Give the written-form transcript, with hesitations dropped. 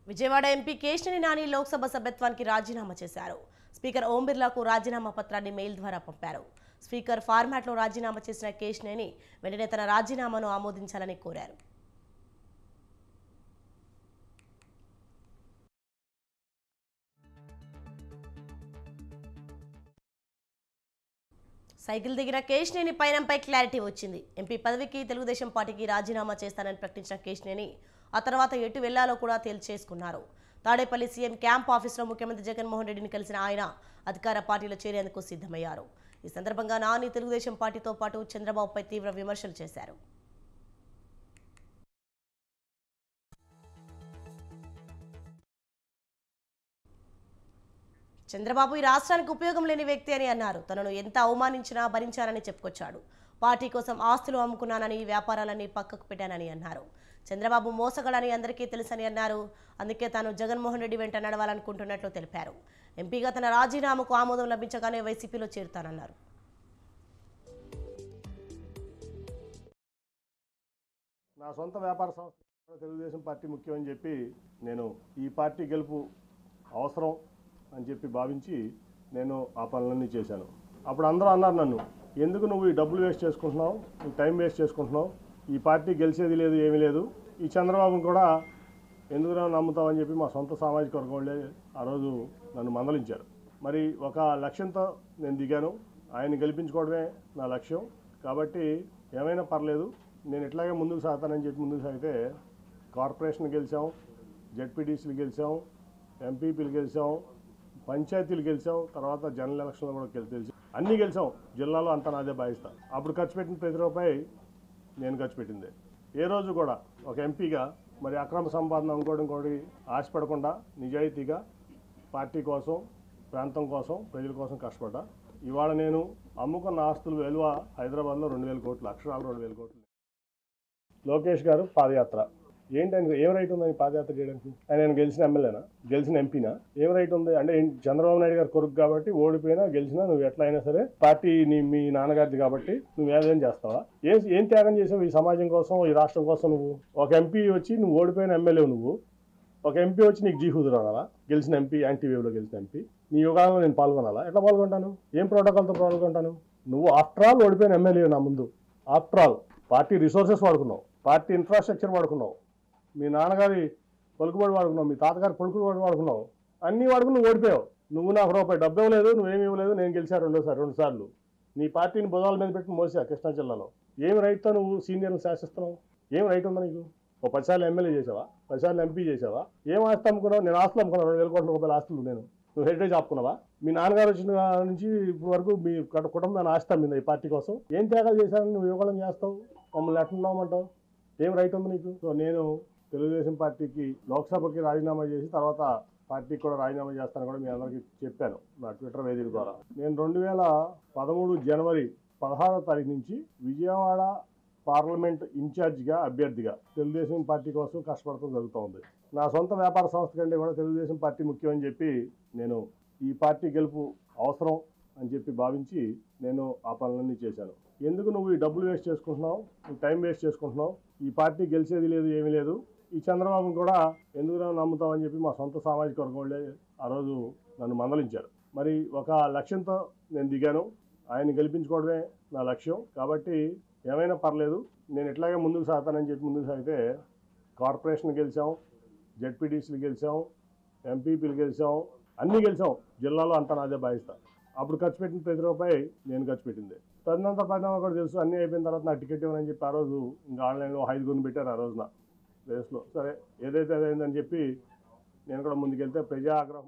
Vijayawada MP Kesineni Nani Lok Sabha సభ్యత్వానికి రాజీనామా చేశారు. స్పీకర్ ఓం బిర్లాకు రాజీనామా పత్రాన్ని మెయిల్ ద్వారా పంపారు. స్పీకర్ ఫార్మాట్లో రాజీనామా చేసిన కేశినేని వెంటనే తన రాజీనామాను ఆమోదించాలని కోరారు. సైకిల్ దిగిన కేశినేని పయనంపై క్లారిటీ వచ్చింది. ఎంపీ పదవికి తెలుగుదేశం పార్టీకి రాజీనామా చేస్తానని ప్రకటించిన కేశినేని ఆ తర్వాత ఎటు వెళ్లాలో కూడా తేల్చేసుకున్నారు. తాడేపల్లి సీఎం క్యాంప్ ఆఫీసులో ముఖ్యమంత్రి జగన్మోహన్ రెడ్డిని కలిసిన ఆయన అధికార పార్టీలో చేరేందుకు సిద్ధమయ్యారు. ఈ సందర్భంగా నాని తెలుగుదేశం పార్టీతో పాటు చంద్రబాబుపై తీవ్ర విమర్శలు చేశారు. చంద్రబాబు ఈ రాష్ట్రానికి ఉపయోగం లేని వ్యక్తి అని అన్నారు. తనను ఎంత అవమానించినా భరించానని చెప్పుకొచ్చాడు. పార్టీ కోసం ఆస్తులు అమ్ముకున్నానని, వ్యాపారాలన్నీ పక్కకు పెట్టానని అన్నారు. చంద్రబాబు మోసగాడని అందరికీ తెలుసని అన్నారు. అందుకే తాను జగన్మోహన్ రెడ్డి వెంట నడవాలనుకుంటున్నట్లు తెలిపారు. ఎంపీగా తన రాజీనామాకు ఆమోదం లభించగానే వైసీపీలో చేరుతానన్నారు. నా సొంత వ్యాపార సంస్థ తెలుగుదేశం పార్టీ ముఖ్యమని చెప్పి నేను ఈ పార్టీ గెలుపు అవసరం అని చెప్పి భావించి నేను ఆ పనులన్నీ చేశాను. అప్పుడు అందరూ అన్నారు నన్ను, ఎందుకు నువ్వు ఈ డబ్బులు వేస్ట్ చేసుకుంటున్నావు, ఈ టైం వేస్ట్ చేసుకుంటున్నావు, ఈ పార్టీ గెలిచేది లేదు, ఏమీ లేదు, ఈ చంద్రబాబును కూడా ఎందుకు నమ్ముతావు అని చెప్పి మా సొంత సామాజిక వర్గం వాళ్ళే ఆ రోజు నన్ను మందలించారు. మరి ఒక లక్ష్యంతో నేను దిగాను. ఆయన గెలిపించుకోవడమే నా లక్ష్యం. కాబట్టి ఏమైనా పర్లేదు, నేను ఇట్లాగే ముందుకు సాగుతానని చెప్పి ముందుకు సాగితే కార్పొరేషన్ గెలిచాం, జెడ్పీటీసీలు గెలిచాం, ఎంపీపీలు గెలిచాం, పంచాయతీలు గెలిచాం, తర్వాత జనరల్ ఎలక్షన్లో కూడా తెలిసి అన్నీ గెలిచాం. జిల్లాలో అంతా నాదే బాధిస్తా. అప్పుడు ఖర్చు పెట్టిన ప్రతి రూపాయి నేను ఖర్చు పెట్టిందే. ఏ రోజు కూడా ఒక ఎంపీగా మరి అక్రమ సంపాదన ఇంకోటి ఆశపడకుండా నిజాయితీగా పార్టీ కోసం, ప్రాంతం కోసం, ప్రజల కోసం కష్టపడ్డా. ఇవాళ నేను అమ్ముకున్న ఆస్తుల విలువ హైదరాబాద్లో 2,000 కోట్లు, అక్షరాలు 2,000 కోట్లు. లోకేష్ గారు పాదయాత్ర ఏంటి, ఆయన ఏం రైట్ ఉంది ఆయన పాదయాత్ర చేయడానికి? ఆయన గెలిచిన ఎమ్మెల్యేనా, గెలిచిన ఎంపీనా? ఏం రైట్ ఉంది అంటే చంద్రబాబు నాయుడు గారు కొడుకు కాబట్టి ఓడిపోయినా గెలిచినా నువ్వు ఎట్లా అయినా సరే పార్టీ మీ నాన్నగారిది కాబట్టి నువ్వు ఏదైనా చేస్తావా? ఏం త్యాగం చేసావు ఈ సమాజం కోసం, ఈ రాష్ట్రం కోసం? నువ్వు ఒక ఎంపీ వచ్చి నువ్వు ఓడిపోయిన ఎమ్మెల్యే, నువ్వు ఒక ఎంపీ వచ్చి నీకు జీహూదురు అనాలా? గెలిచిన ఎంపీ, యాంటీవేవ్లో గెలిచిన ఎంపీ నీ యుగాలలో నేను పాల్గొనాలా? ఎట్లా పాల్గొంటాను? ఏం ప్రోటోకాల్తో పాల్గొంటాను? నువ్వు ఆఫ్టర్ ఆల్ ఓడిపోయిన ఎమ్మెల్యే నా ముందు. ఆఫ్టర్ ఆల్ పార్టీ రిసోర్సెస్ వాడుకున్నావు, పార్టీ ఇన్ఫ్రాస్ట్రక్చర్ వాడుకున్నావు, మీ నాన్నగారి పలుకుబడి వాడుకున్నావు, మీ తాతగారి పలుకుబడి వాడుకున్నావు, అన్నీ వాడుకుని నువ్వు ఓడిపోయావు. నువ్వు నాకు రూపాయి డబ్బు ఇవ్వలేదు, నువ్వేమి ఇవ్వలేదు, నేను గెలిచాను 2 సార్లు. నీ పార్టీని భుజాల మీద పెట్టి మోసా కృష్ణా జిల్లాలో. ఏం రైట్తో నువ్వు సీనియర్ని శాసిస్తున్నావు? ఏం రైట్ ఉందా నీకు? ఓ 10 సార్లు ఎమ్మెల్యే చేసావా, 10 సార్లు ఎంపీ చేసావా? ఏం ఆస్తి అమ్ముకున్నావు? నేను ఆస్తులు అమ్ముకున్నాను, 2,000 కోట్ల రూపాయల ఆస్తులు. నువ్వు హెరిటేజ్ ఆపుకున్నావా? మీ నాన్నగారు వచ్చిన నుంచి ఇప్పటి వరకు మీ కుటుంబాన్ని ఆస్తి అమ్మిందా ఈ పార్టీ కోసం? ఏం త్యాగాలు చేశారని నువ్వు ఇవ్వడం చేస్తావు? మమ్మల్ని ఎట్లున్నామంటావు? ఏం రైట్ ఉంది నీకు? సో నేను తెలుగుదేశం పార్టీకి లోక్సభకి రాజీనామా చేసి తర్వాత పార్టీకి కూడా రాజీనామా చేస్తాను కూడా మీ అందరికీ చెప్పాను నా ట్విట్టర్ వేదిక ద్వారా. నేను 2013 జనవరి 16వ తారీఖు నుంచి విజయవాడ పార్లమెంట్ ఇన్ఛార్జిగా, అభ్యర్థిగా తెలుగుదేశం పార్టీ కోసం కష్టపడటం జరుగుతూ ఉంది. నా సొంత వ్యాపార సంస్థ కంటే కూడా తెలుగుదేశం పార్టీ ముఖ్యమని చెప్పి నేను ఈ పార్టీ గెలుపు అవసరం అని చెప్పి భావించి నేను ఆ పనులన్నీ చేశాను. ఎందుకు నువ్వు ఈ డబ్బులు వేస్ట్ చేసుకుంటున్నావు, ఈ టైం వేస్ట్ చేసుకుంటున్నావు, ఈ పార్టీ గెలిచేది లేదు, ఏమీ లేదు, ఈ చంద్రబాబును కూడా ఎందుకు నమ్ముతామని చెప్పి మా సొంత సామాజిక వర్గం వాళ్ళే ఆ రోజు నన్ను మందలించారు. మరి ఒక లక్ష్యంతో నేను దిగాను. ఆయన గెలిపించుకోవడమే నా లక్ష్యం. కాబట్టి ఏమైనా పర్లేదు, నేను ఇట్లాగే ముందుకు సాగుతానని చెప్పి ముందుకు సాగితే కార్పొరేషన్ గెలిచాం, జెడ్పీటీసీలు గెలిచాం, ఎంపీపీలు గెలిచాం, అన్నీ గెలిచాం. జిల్లాలో అంతా నాదే బాధిస్తా. అప్పుడు ఖర్చు పెట్టిన ప్రతి రూపాయి నేను ఖర్చు పెట్టిందే. తదనంత పరిణామం కూడా తెలుసు. అన్నీ అయిపోయిన తర్వాత నాకు టికెట్ ఇవ్వనని చెప్పి ఆ రోజు ఇంకా ఆన్లైన్లో 5 పెట్టారు ఆ రోజున రేస్లో. సరే ఏదైతే అదైందని చెప్పి నేను కూడా ముందుకెళ్తే ప్రజా ఆగ్రహం